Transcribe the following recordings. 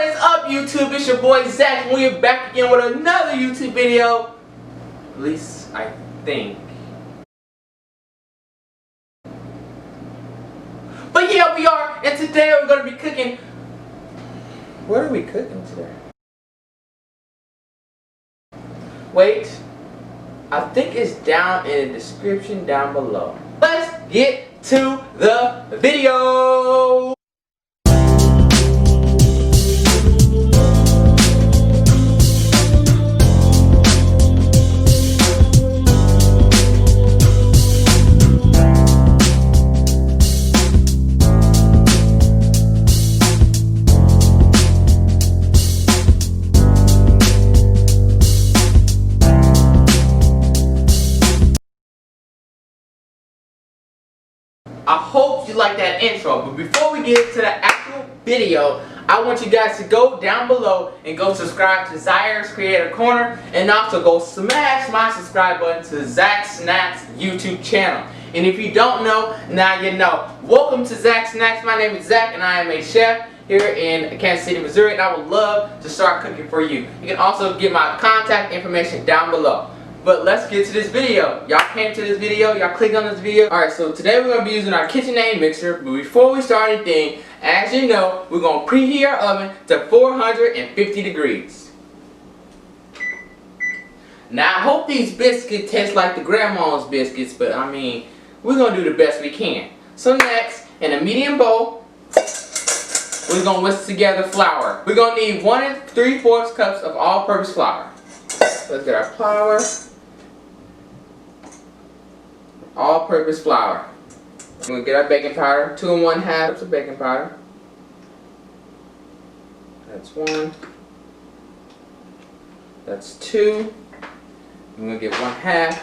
What is up, YouTube? It's your boy Zach, and we're back again with another YouTube video. At least I think. But yeah, we are, and today we're going to be cooking. What are we cooking today? Wait, I think it's down in the description down below. Let's get to the video. I hope you like that intro, but before we get to the actual video, I want you guys to go down below and go subscribe to ZAIRE'S Creator Corner, and also go smash my subscribe button to Zach's Snacks YouTube channel. And if you don't know, now you know. Welcome to Zach's Snacks. My name is Zach, and I am a chef here in Kansas City, Missouri, and I would love to start cooking for you. You can also get my contact information down below. But let's get to this video. Y'all came to this video, y'all clicked on this video. Alright, so today we're going to be using our KitchenAid mixer. But before we start anything, as you know, we're going to preheat our oven to 450 degrees. Now, I hope these biscuits taste like the grandma's biscuits, but I mean, we're going to do the best we can. So next, in a medium bowl, we're going to whisk together flour. We're going to need 1 3/4 cups of all-purpose flour. Let's get our flour. All-purpose flour. We're going to get our baking powder. 2 1/2 cups of baking powder. That's 1. That's 2. I'm going to get 1/2.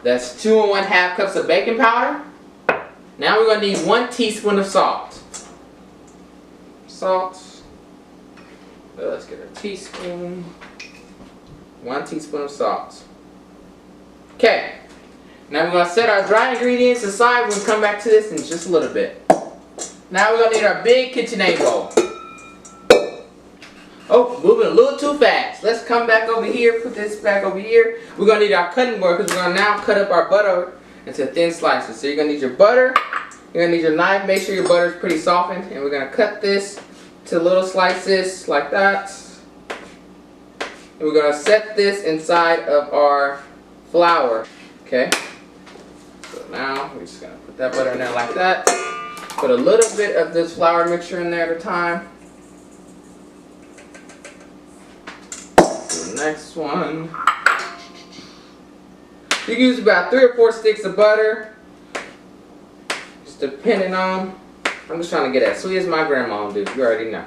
That's 2 1/2 cups of baking powder. Now we're going to need 1 teaspoon of salt. Salt. So let's get a teaspoon. 1 teaspoon of salt. Okay. Now we're going to set our dry ingredients aside. We'll come back to this in just a little bit. Now we're going to need our big KitchenAid bowl. Oh, moving a little too fast. Let's come back over here. Put this back over here. We're going to need our cutting board because we're going to now cut up our butter into thin slices. So you're going to need your butter. You're going to need your knife. Make sure your butter is pretty softened. And we're going to cut this to little slices like that. And we're going to set this inside of our flour. Okay. So now we're just going to put that butter in there like that. Put a little bit of this flour mixture in there at a time. The next one. You can use about 3 or 4 sticks of butter. Just depending on. I'm just trying to get as sweet as my grandma do. You already know.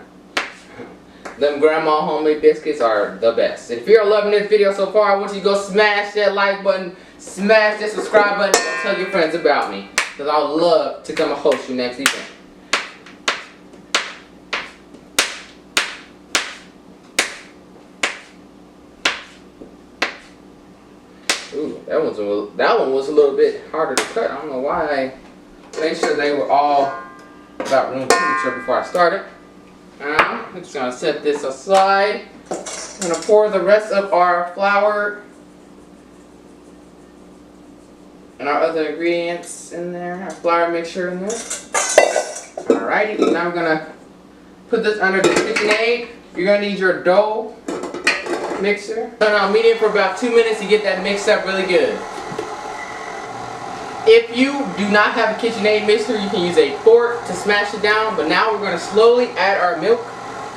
Them grandma homemade biscuits are the best. And if you're loving this video so far, I want you to go smash that like button, smash that subscribe button, and tell your friends about me. Because I would love to come and host you next event. Ooh, that one was a little bit harder to cut. I don't know why. I made sure they were all about room temperature before I started. Now, I'm just going to set this aside. I'm going to pour the rest of our flour and our other ingredients in there. Our flour mixture in there. Alrighty, now we're going to put this under the KitchenAid. You're going to need your dough mixer. Turn on medium for about 2 minutes to get that mixed up really good. If you do not have a KitchenAid mixer, you can use a fork to smash it down. But now we're going to slowly add our milk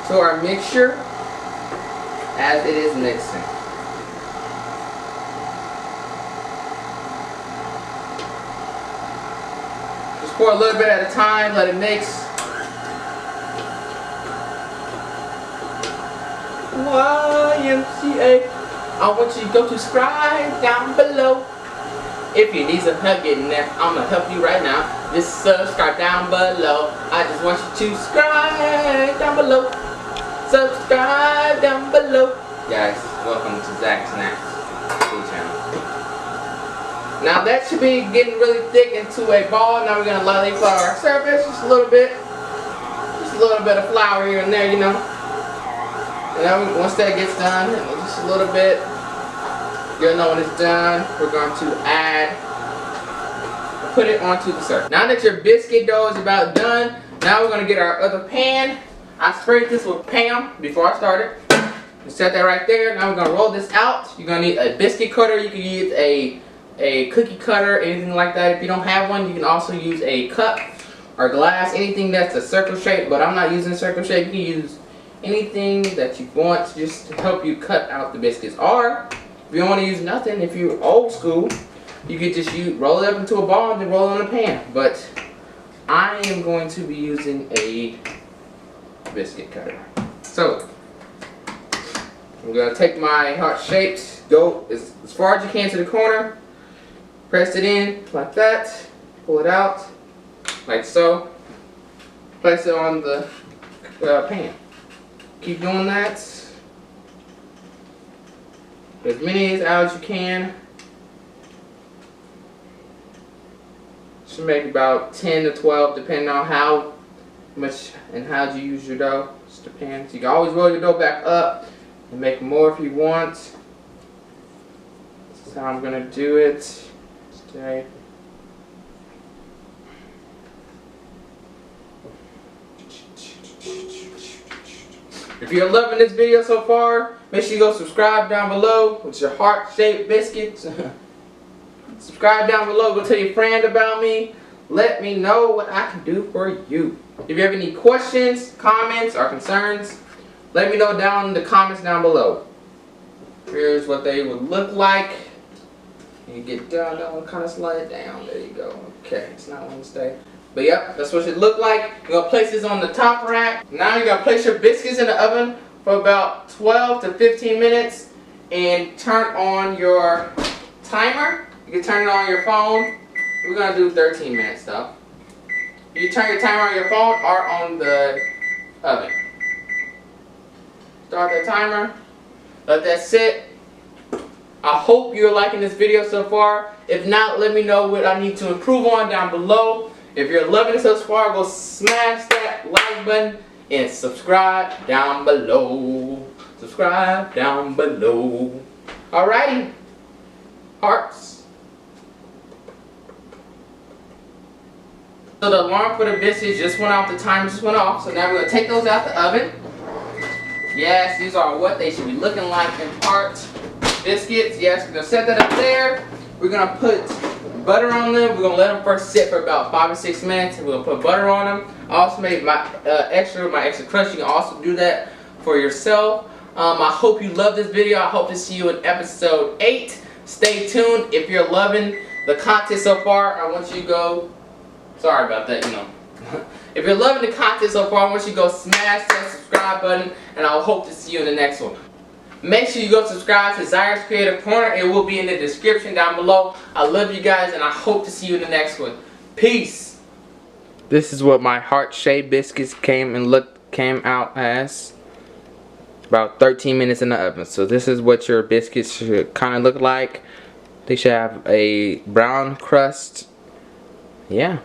to our mixture as it is mixing. Just pour a little bit at a time, let it mix. YMCA. I want you to go subscribe down below. If you need some help getting there, I'm going to help you right now. Just subscribe down below. I just want you to subscribe down below. Subscribe down below. Guys, welcome to Zach's Snacks food channel. Now that should be getting really thick into a ball. Now we're going to lightly flour our surface just a little bit. just a little bit of flour here and there, you know. And then once that gets done, just a little bit, you'll know when it's done. We're going to put it onto the surface. Now that your biscuit dough is about done, now we're going to get our other pan. I sprayed this with Pam before I started. Set that right there. Now we're going to roll this out. You're going to need a biscuit cutter. You can use a cookie cutter, anything like that. If you don't have one, you can also use a cup or glass, anything that's a circle shape, but I'm not using a circle shape. You can use anything that you want just to help you cut out the biscuits. Or if you don't want to use nothing, if you're old school, you could just roll it up into a ball and then roll it in a pan. But I am going to be using a biscuit cutter. So I'm going to take my heart shaped, go as far as you can to the corner, press it in like that, pull it out like so, place it on the pan. Keep doing that, as many out as you can. Should make about 10 to 12 depending on how much and how you use your dough. Just depends. You can always roll your dough back up and make more if you want. This is how I'm going to do it today. If you're loving this video so far, make sure you go subscribe down below with your heart-shaped biscuits. Subscribe down below. Go tell your friend about me. Let me know what I can do for you. If you have any questions, comments, or concerns, let me know down in the comments down below. Here's what they would look like. You get down, that one kind of slide down. There you go. Okay, it's not going to stay. But yep, that's what it look like. You're going to place this on the top rack. Now you're going to place your biscuits in the oven for about 12 to 15 minutes and turn on your timer. You can turn it on your phone. We're going to do 13 minutes though. You turn your timer on your phone or on the oven. Start the timer. Let that sit. I hope you're liking this video so far. If not, let me know what I need to improve on down below. If you're loving it so far, go smash that like button and subscribe down below. Subscribe down below. Alrighty. Hearts. So the alarm for the biscuits just went off. The timer just went off. So now we're going to take those out the oven. Yes, these are what they should be looking like in part biscuits. Yes, we're going to set that up there. We're going to put butter on them. We're going to let them first sit for about 5 or 6 minutes. We're going to put butter on them. I also made my extra crunch. You can also do that for yourself. I hope you love this video. I hope to see you in episode 8. Stay tuned. If you're loving the content so far, I want you to go, sorry about that, you know. If you're loving the content so far, I want you to go smash that subscribe button, and I hope to see you in the next one. Make sure you go subscribe to ZAIRE'S Creative Corner. It will be in the description down below. I love you guys, and I hope to see you in the next one. Peace. This is what my heart-shaped biscuits came out as. About 13 minutes in the oven. So this is what your biscuits should kind of look like. They should have a brown crust. Yeah.